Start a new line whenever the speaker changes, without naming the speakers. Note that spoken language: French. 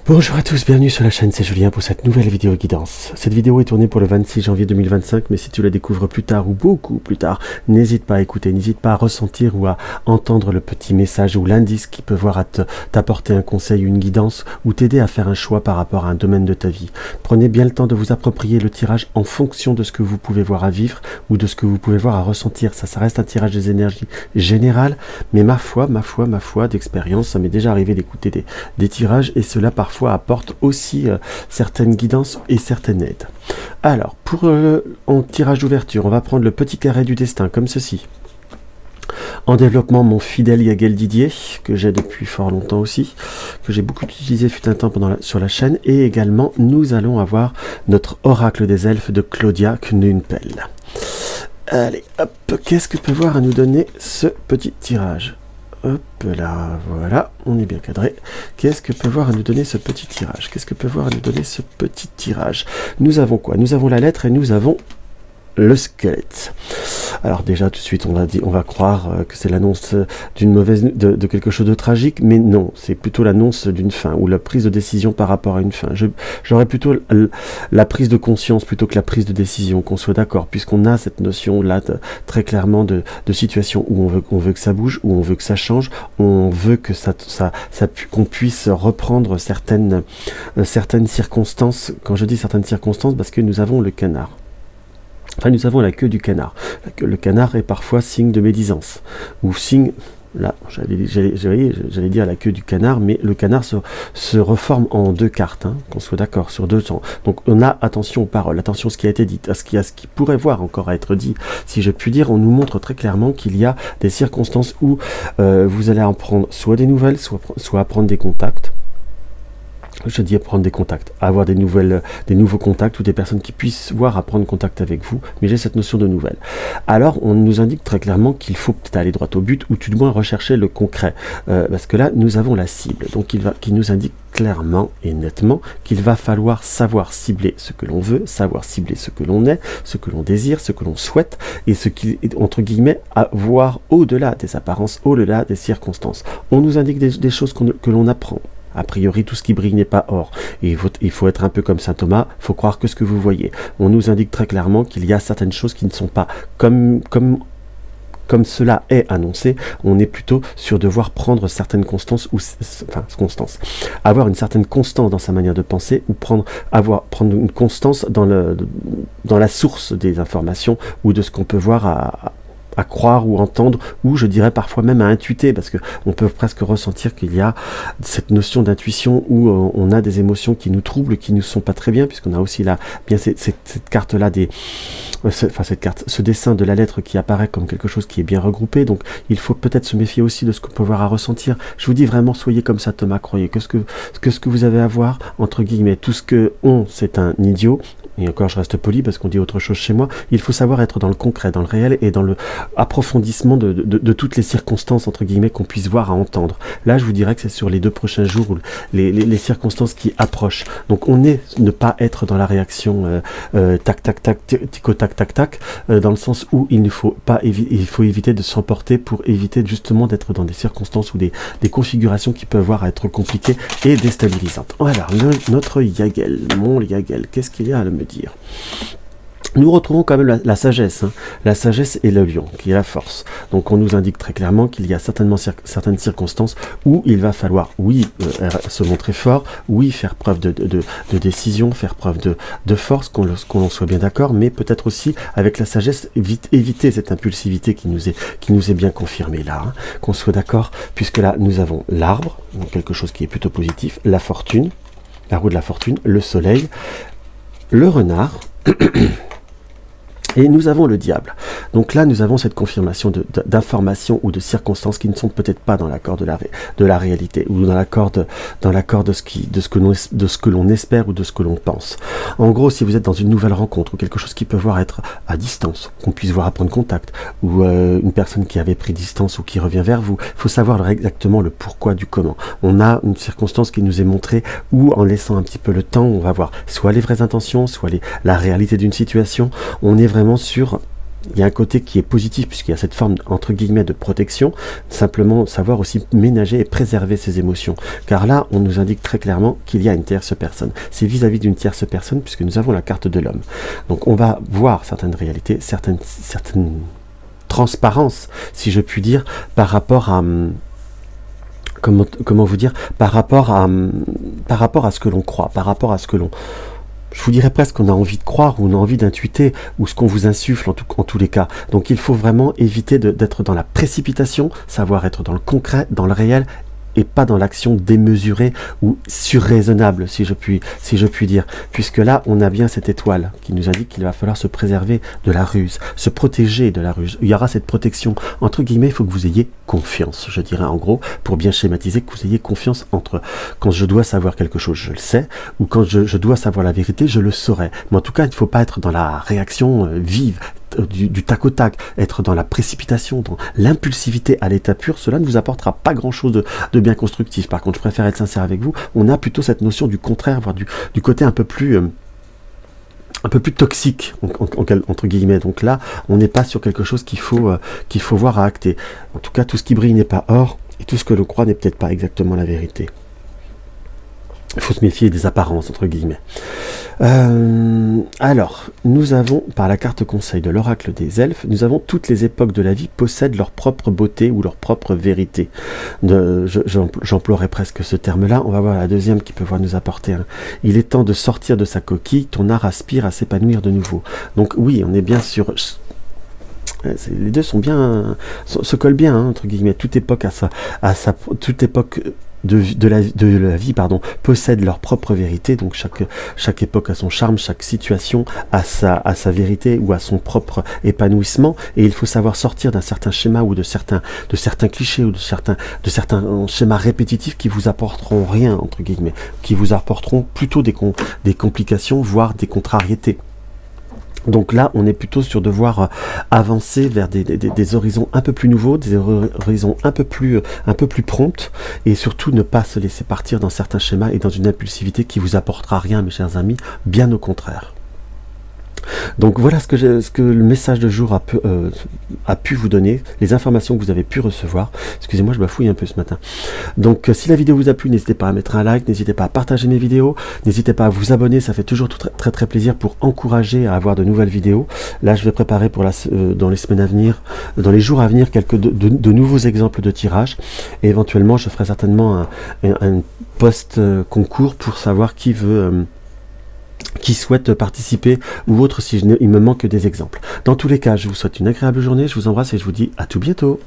Bonjour à tous, bienvenue sur la chaîne, c'est Julien pour cette nouvelle vidéo guidance. Cette vidéo est tournée pour le 26 janvier 2025, mais si tu la découvres plus tard ou beaucoup plus tard, n'hésite pas à écouter, n'hésite pas à ressentir ou à entendre le petit message ou l'indice qui peut voir à t'apporter un conseil, une guidance ou t'aider à faire un choix par rapport à un domaine de ta vie. Prenez bien le temps de vous approprier le tirage en fonction de ce que vous pouvez voir à vivre ou de ce que vous pouvez voir à ressentir. Ça reste un tirage des énergies générales, mais ma foi, d'expérience, ça m'est déjà arrivé d'écouter des tirages et cela parfois apporte aussi certaines guidances et certaines aides. Alors, en tirage d'ouverture, on va prendre le petit carré du destin, comme ceci. En développement, mon fidèle Yagel Didier, que j'ai depuis fort longtemps aussi, que j'ai beaucoup utilisé fut un temps sur la chaîne, et également, nous allons avoir notre oracle des elfes de Claudia Knunpel. Allez, hop, qu'est-ce que peut voir à nous donner ce petit tirage ? Hop là, voilà, on est bien cadré. Qu'est-ce que peut voir à nous donner ce petit tirage? Qu'est-ce que peut voir à nous donner ce petit tirage? Nous avons quoi? Nous avons la lettre et nous avons le squelette. Alors déjà tout de suite on va croire que c'est l'annonce d'une de quelque chose de tragique, mais non, c'est plutôt l'annonce d'une fin ou la prise de décision par rapport à une fin. J'aurais plutôt la prise de conscience plutôt que la prise de décision, qu'on soit d'accord, puisqu'on a cette notion là très clairement de situation où on veut que ça bouge, où on veut que ça change, on veut que qu'on puisse reprendre certaines circonstances. Quand je dis certaines circonstances, parce que nous avons le canard. Enfin, nous avons la queue du canard. Le canard est parfois signe de médisance. Ou signe... Là, j'allais dire la queue du canard, mais le canard se reforme en deux cartes, hein, qu'on soit d'accord, sur deux temps. Donc on a attention aux paroles, attention à ce qui a été dit, à ce qui pourrait voir encore à être dit. Si je puis dire, on nous montre très clairement qu'il y a des circonstances où vous allez en prendre soit des nouvelles, soit prendre des contacts. Je dis à prendre des contacts, à avoir des nouveaux contacts ou des personnes qui puissent voir à prendre contact avec vous, mais j'ai cette notion de nouvelles. Alors, on nous indique très clairement qu'il faut peut-être aller droit au but, ou tout du moins rechercher le concret, parce que là, nous avons la cible, donc qui nous indique clairement et nettement qu'il va falloir savoir cibler ce que l'on veut, savoir cibler ce que l'on est, ce que l'on désire, ce que l'on souhaite, et ce qui est, entre guillemets, à voir au-delà des apparences, au-delà des circonstances. On nous indique des choses que l'on apprend. A priori, tout ce qui brille n'est pas or. Et il faut être un peu comme saint Thomas, il faut croire que ce que vous voyez. On nous indique très clairement qu'il y a certaines choses qui ne sont pas comme cela est annoncé. On est plutôt sur devoir prendre certaines constances, avoir une certaine constance dans sa manière de penser, ou prendre une constance dans la source des informations, ou de ce qu'on peut voir à croire ou entendre, ou je dirais parfois même à intuiter, parce que on peut presque ressentir qu'il y a cette notion d'intuition où on a des émotions qui nous troublent, qui ne sont pas très bien, puisqu'on a aussi là bien cette carte là ce dessin de la lettre qui apparaît comme quelque chose qui est bien regroupé. Donc il faut peut-être se méfier aussi de ce qu'on peut voir à ressentir. Je vous dis vraiment, soyez comme ça Thomas, croyez que ce que vous avez à voir, entre guillemets, tout ce que c'est un idiot. Et encore, je reste poli parce qu'on dit autre chose chez moi. Il faut savoir être dans le concret, dans le réel et dans le approfondissement de toutes les circonstances, entre guillemets, qu'on puisse voir à entendre. Là, je vous dirais que c'est sur les 2 prochains jours où les circonstances qui approchent. Donc, ne pas être dans la réaction tac, tac, tac, tico, tac, tac, tac, dans le sens où il faut éviter de s'emporter pour éviter justement d'être dans des circonstances ou des configurations qui peuvent avoir à être compliquées et déstabilisantes. Voilà, notre Yagel, mon Yagel, qu'est-ce qu'il y a à me dire? Nous retrouvons quand même la sagesse, hein. La sagesse et le lion, qui est la force. Donc on nous indique très clairement qu'il y a certainement certaines circonstances où il va falloir, oui, se montrer fort, oui, faire preuve de décision, faire preuve de force, qu'on soit bien d'accord, mais peut-être aussi, avec la sagesse, éviter cette impulsivité qui nous est bien confirmée là, hein. Qu'on soit d'accord, puisque là, nous avons l'arbre, donc quelque chose qui est plutôt positif, la fortune, la roue de la fortune, le soleil, le renard, et nous avons le diable. Donc là, nous avons cette confirmation d'informations ou de circonstances qui ne sont peut-être pas dans l'accord de la réalité, ou dans l'accord de ce que l'on espère ou de ce que l'on pense. En gros, si vous êtes dans une nouvelle rencontre ou quelque chose qui peut voir être à distance, qu'on puisse voir à prendre contact, ou une personne qui avait pris distance ou qui revient vers vous, il faut savoir exactement le pourquoi du comment. On a une circonstance qui nous est montrée où, en laissant un petit peu le temps, on va voir soit les vraies intentions, soit la réalité d'une situation. On est vraiment sur il y a un côté qui est positif puisqu'il y a cette forme entre guillemets de protection, simplement savoir aussi ménager et préserver ses émotions. Car là, on nous indique très clairement qu'il y a une tierce personne. C'est vis-à-vis d'une tierce personne puisque nous avons la carte de l'homme. Donc on va voir certaines réalités, certaines transparences, si je puis dire, par rapport à... Comment vous dire, par rapport à ce que l'on croit, par rapport à ce que l'on... Je vous dirais presque qu'on a envie de croire, ou on a envie d'intuiter, ou ce qu'on vous insuffle en tous les cas. Donc il faut vraiment éviter d'être dans la précipitation, savoir être dans le concret, dans le réel, et pas dans l'action démesurée ou surraisonnable, si je puis dire. Puisque là, on a bien cette étoile qui nous indique qu'il va falloir se préserver de la ruse, se protéger de la ruse. Il y aura cette protection. Entre guillemets, il faut que vous ayez confiance, je dirais en gros, pour bien schématiser, que vous ayez confiance entre quand je dois savoir quelque chose, je le sais, ou quand je dois savoir la vérité, je le saurai. Mais en tout cas, il ne faut pas être dans la réaction vive, du tac au tac, être dans la précipitation, dans l'impulsivité à l'état pur. Cela ne vous apportera pas grand chose de bien constructif. Par contre, je préfère être sincère avec vous, on a plutôt cette notion du contraire, voire du côté un peu plus toxique, entre guillemets. Donc là, on n'est pas sur quelque chose qu'il faut voir à acter. En tout cas, tout ce qui brille n'est pas or, et tout ce que l'on croit n'est peut-être pas exactement la vérité. Il faut se méfier des apparences, entre guillemets. Alors, nous avons, par la carte conseil de l'oracle des elfes, nous avons toutes les époques de la vie possèdent leur propre beauté ou leur propre vérité. J'emploierais presque ce terme-là. On va voir la deuxième qui peut nous apporter. Il est temps de sortir de sa coquille, ton art aspire à s'épanouir de nouveau. Donc oui, on est bien sur... Les deux sont bien, se collent bien, hein, entre guillemets. Toute époque toute époque de la vie, pardon, possède leur propre vérité. Donc chaque époque a son charme, chaque situation a sa vérité ou à son propre épanouissement. Et il faut savoir sortir d'un certain schéma ou de certains clichés ou de certains schémas répétitifs qui vous apporteront rien, entre guillemets, qui vous apporteront plutôt des complications, voire des contrariétés. Donc là, on est plutôt sur devoir avancer vers des horizons un peu plus nouveaux, des horizons un peu plus promptes, et surtout ne pas se laisser partir dans certains schémas et dans une impulsivité qui vous apportera rien, mes chers amis, bien au contraire. Donc voilà ce que le message de jour a pu vous donner, les informations que vous avez pu recevoir. Excusez-moi, je bafouille un peu ce matin. Donc si la vidéo vous a plu, n'hésitez pas à mettre un like, n'hésitez pas à partager mes vidéos, n'hésitez pas à vous abonner, ça fait toujours très plaisir pour encourager à avoir de nouvelles vidéos. Là, je vais préparer pour dans les semaines à venir, dans les jours à venir, de nouveaux exemples de tirage. Et éventuellement, je ferai certainement un post concours pour savoir qui souhaite participer ou autre, si il me manque des exemples. Dans tous les cas, je vous souhaite une agréable journée, je vous embrasse et je vous dis à tout bientôt.